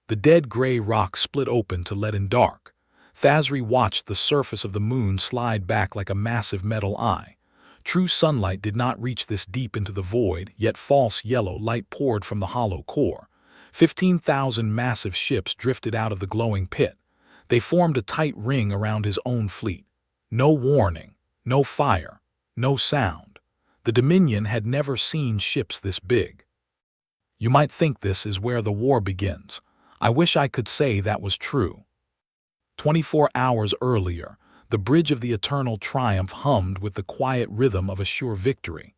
The dead gray rock split open to let in dark. Thazri watched the surface of the moon slide back like a massive metal eye. True sunlight did not reach this deep into the void, yet false yellow light poured from the hollow core. 15,000 massive ships drifted out of the glowing pit. They formed a tight ring around his own fleet. No warning, no fire, no sound. The Dominion had never seen ships this big. You might think this is where the war begins. I wish I could say that was true. 24 hours earlier, the bridge of the Eternal Triumph hummed with the quiet rhythm of a sure victory.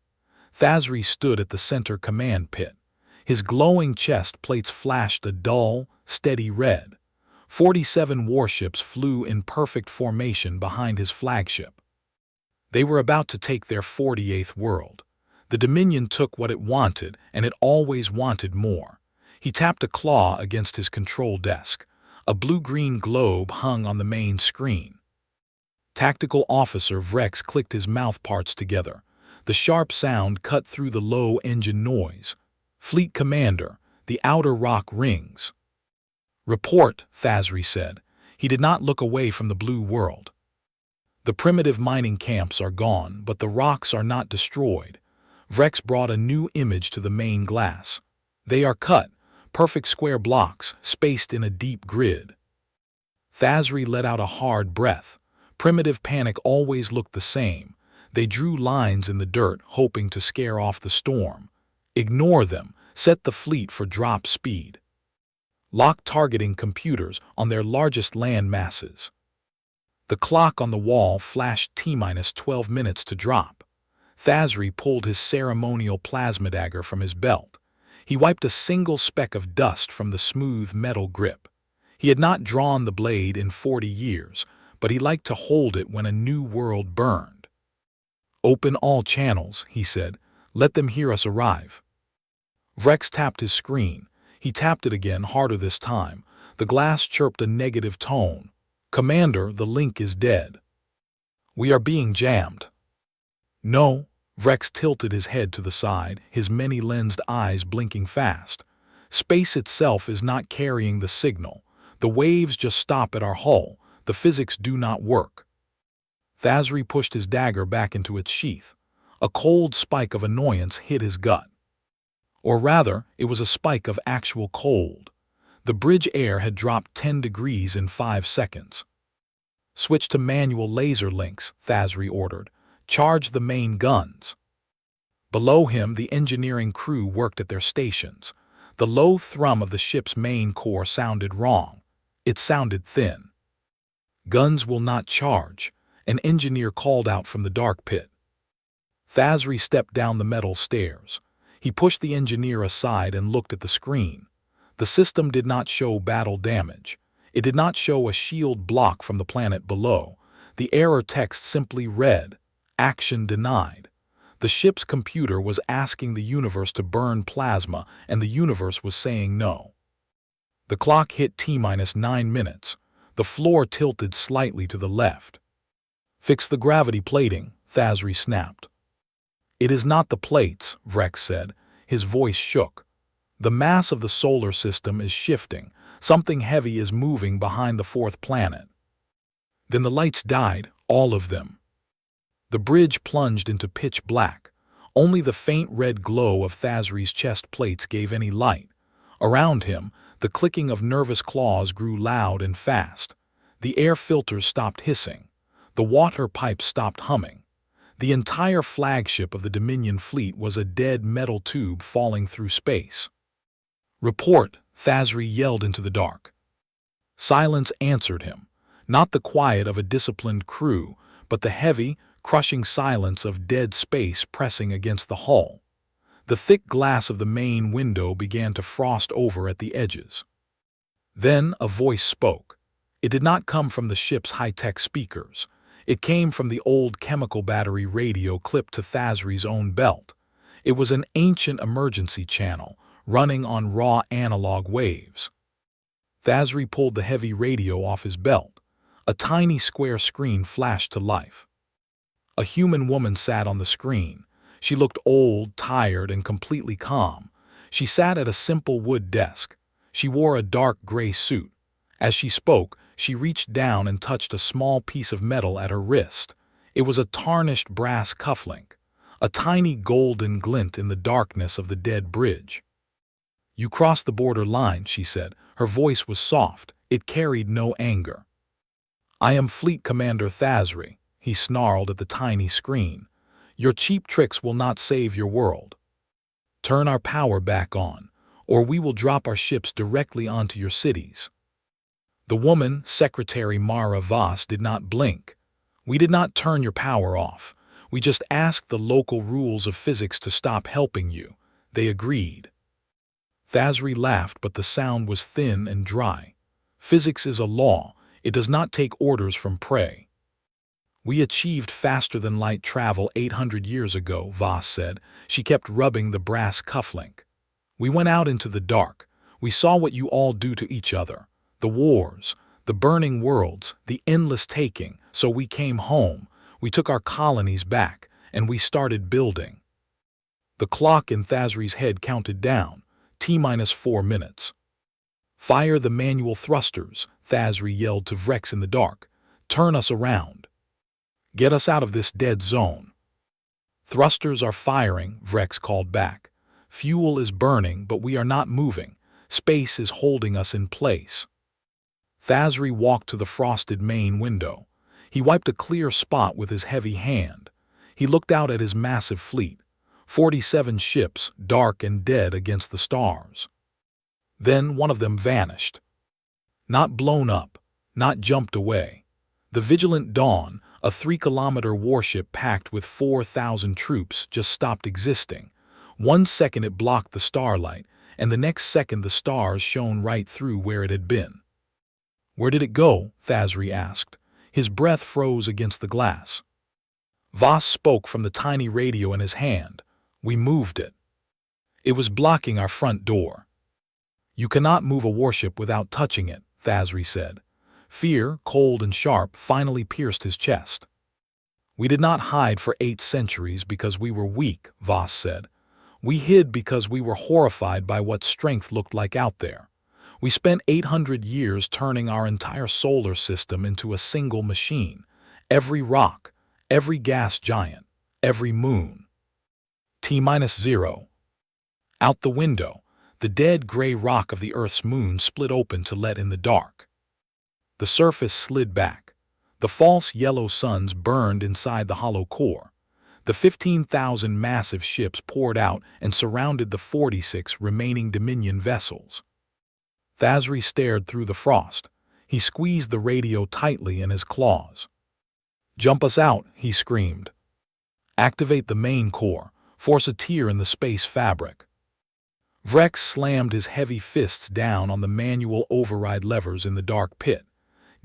Thazri stood at the center command pit. His glowing chest plates flashed a dull, steady red. 47 warships flew in perfect formation behind his flagship. They were about to take their 48th world. The Dominion took what it wanted, and it always wanted more. He tapped a claw against his control desk. A blue-green globe hung on the main screen. Tactical Officer Vrex clicked his mouthparts together. The sharp sound cut through the low engine noise. Fleet Commander, the outer rock rings. Report, Thazri said. He did not look away from the blue world. The primitive mining camps are gone, but the rocks are not destroyed. Vrex brought a new image to the main glass. They are cut, perfect square blocks, spaced in a deep grid. Thazri let out a hard breath. Primitive panic always looked the same. They drew lines in the dirt, hoping to scare off the storm. Ignore them. Set the fleet for drop speed. Lock targeting computers on their largest land masses. The clock on the wall flashed T-12 minutes to drop. Thazri pulled his ceremonial plasma dagger from his belt. He wiped a single speck of dust from the smooth metal grip. He had not drawn the blade in 40 years, but he liked to hold it when a new world burned. Open all channels, he said. Let them hear us arrive. Vrex tapped his screen. He tapped it again, harder this time. The glass chirped a negative tone. Commander, the link is dead. We are being jammed. No. Vrex tilted his head to the side, his many-lensed eyes blinking fast. Space itself is not carrying the signal. The waves just stop at our hull. The physics do not work. Thazri pushed his dagger back into its sheath. A cold spike of annoyance hit his gut. Or rather, it was a spike of actual cold. The bridge air had dropped 10 degrees in 5 seconds. Switch to manual laser links, Thazri ordered. Charge the main guns. Below him, the engineering crew worked at their stations. The low thrum of the ship's main core sounded wrong. It sounded thin. Guns will not charge, an engineer called out from the dark pit. Thazri stepped down the metal stairs. He pushed the engineer aside and looked at the screen. The system did not show battle damage. It did not show a shield block from the planet below. The error text simply read, "Action denied." The ship's computer was asking the universe to burn plasma, and the universe was saying no. The clock hit T-9 minutes. The floor tilted slightly to the left. Fix the gravity plating, Thazri snapped. It is not the plates, Vrex said. His voice shook. The mass of the solar system is shifting. Something heavy is moving behind the fourth planet. Then the lights died, all of them. The bridge plunged into pitch black. Only the faint red glow of Thazri's chest plates gave any light. Around him, the clicking of nervous claws grew loud and fast. The air filters stopped hissing. The water pipes stopped humming. The entire flagship of the Dominion fleet was a dead metal tube falling through space. Report, Thazri yelled into the dark. Silence answered him. Not the quiet of a disciplined crew, but the heavy, crushing silence of dead space pressing against the hull. The thick glass of the main window began to frost over at the edges. Then a voice spoke. It did not come from the ship's high-tech speakers. It came from the old chemical battery radio clipped to Thazri's own belt. It was an ancient emergency channel, running on raw analog waves. Thazri pulled the heavy radio off his belt. A tiny square screen flashed to life. A human woman sat on the screen. She looked old, tired, and completely calm. She sat at a simple wood desk. She wore a dark gray suit. As she spoke, she reached down and touched a small piece of metal at her wrist. It was a tarnished brass cufflink, a tiny golden glint in the darkness of the dead bridge. "You crossed the border line," she said. Her voice was soft. It carried no anger. "I am Fleet Commander Thazri," he snarled at the tiny screen. "Your cheap tricks will not save your world. Turn our power back on, or we will drop our ships directly onto your cities." The woman, Secretary Mara Voss, did not blink. "We did not turn your power off. We just asked the local rules of physics to stop helping you. They agreed." Thazri laughed, but the sound was thin and dry. "Physics is a law. It does not take orders from prey." "We achieved faster-than-light travel 800 years ago," Voss said. She kept rubbing the brass cufflink. "We went out into the dark. We saw what you all do to each other. The wars, the burning worlds, the endless taking. So we came home. We took our colonies back, and we started building." The clock in Thazri's head counted down. T-4 minutes. "Fire the manual thrusters," Thazri yelled to Vrex in the dark. "Turn us around. Get us out of this dead zone." "Thrusters are firing," Vrex called back. "Fuel is burning, but we are not moving. Space is holding us in place." Thazri walked to the frosted main window. He wiped a clear spot with his heavy hand. He looked out at his massive fleet, 47 ships, dark and dead against the stars. Then one of them vanished. Not blown up, not jumped away. The Vigilant Dawn, a 3-kilometer warship packed with 4,000 troops, just stopped existing. 1 second it blocked the starlight, and the next second the stars shone right through where it had been. "Where did it go?" Thazri asked. His breath froze against the glass. Voss spoke from the tiny radio in his hand. "We moved it. It was blocking our front door." "You cannot move a warship without touching it," Thazri said. Fear, cold and sharp, finally pierced his chest. "We did not hide for 8 centuries because we were weak," Voss said. "We hid because we were horrified by what strength looked like out there. We spent 800 years turning our entire solar system into a single machine. Every rock, every gas giant, every moon." T-0. Out the window, the dead gray rock of the Earth's moon split open to let in the dark. The surface slid back. The false yellow suns burned inside the hollow core. The 15,000 massive ships poured out and surrounded the 46 remaining Dominion vessels. Thazri stared through the frost. He squeezed the radio tightly in his claws. "Jump us out," he screamed. "Activate the main core. Force a tear in the space fabric." Vrex slammed his heavy fists down on the manual override levers in the dark pit.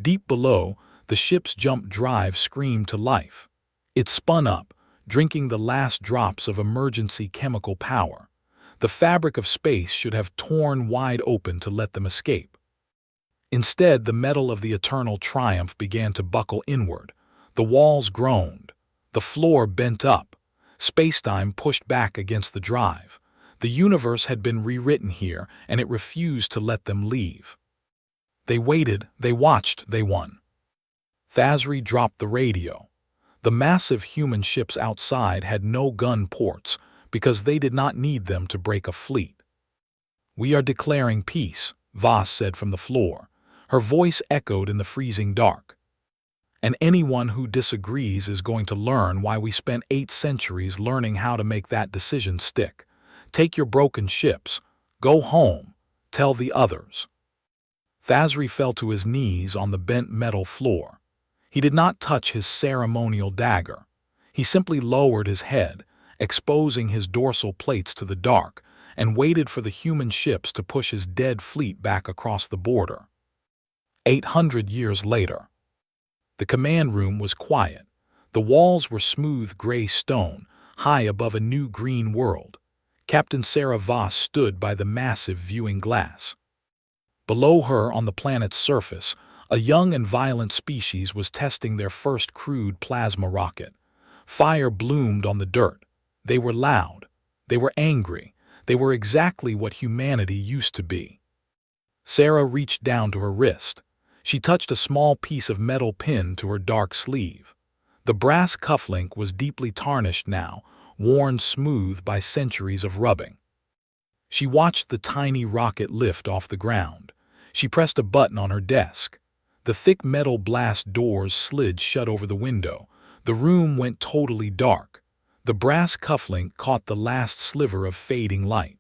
Deep below, the ship's jump drive screamed to life. It spun up, drinking the last drops of emergency chemical power. The fabric of space should have torn wide open to let them escape. Instead, the metal of the Eternal Triumph began to buckle inward. The walls groaned. The floor bent up. Space-time pushed back against the drive. The universe had been rewritten here, and it refused to let them leave. They waited, they watched, they won. Thazri dropped the radio. The massive human ships outside had no gun ports, because they did not need them to break a fleet. "We are declaring peace," Voss said from the floor. Her voice echoed in the freezing dark. "And anyone who disagrees is going to learn why we spent 8 centuries learning how to make that decision stick. Take your broken ships. Go home. Tell the others." Thazri fell to his knees on the bent metal floor. He did not touch his ceremonial dagger. He simply lowered his head, exposing his dorsal plates to the dark, and waited for the human ships to push his dead fleet back across the border. 800 years later. The command room was quiet. The walls were smooth gray stone, high above a new green world. Captain Sarah Voss stood by the massive viewing glass. Below her, on the planet's surface, a young and violent species was testing their first crude plasma rocket. Fire bloomed on the dirt. They were loud. They were angry. They were exactly what humanity used to be. Sarah reached down to her wrist. She touched a small piece of metal pinned to her dark sleeve. The brass cufflink was deeply tarnished now, worn smooth by centuries of rubbing. She watched the tiny rocket lift off the ground. She pressed a button on her desk. The thick metal blast doors slid shut over the window. The room went totally dark. The brass cufflink caught the last sliver of fading light.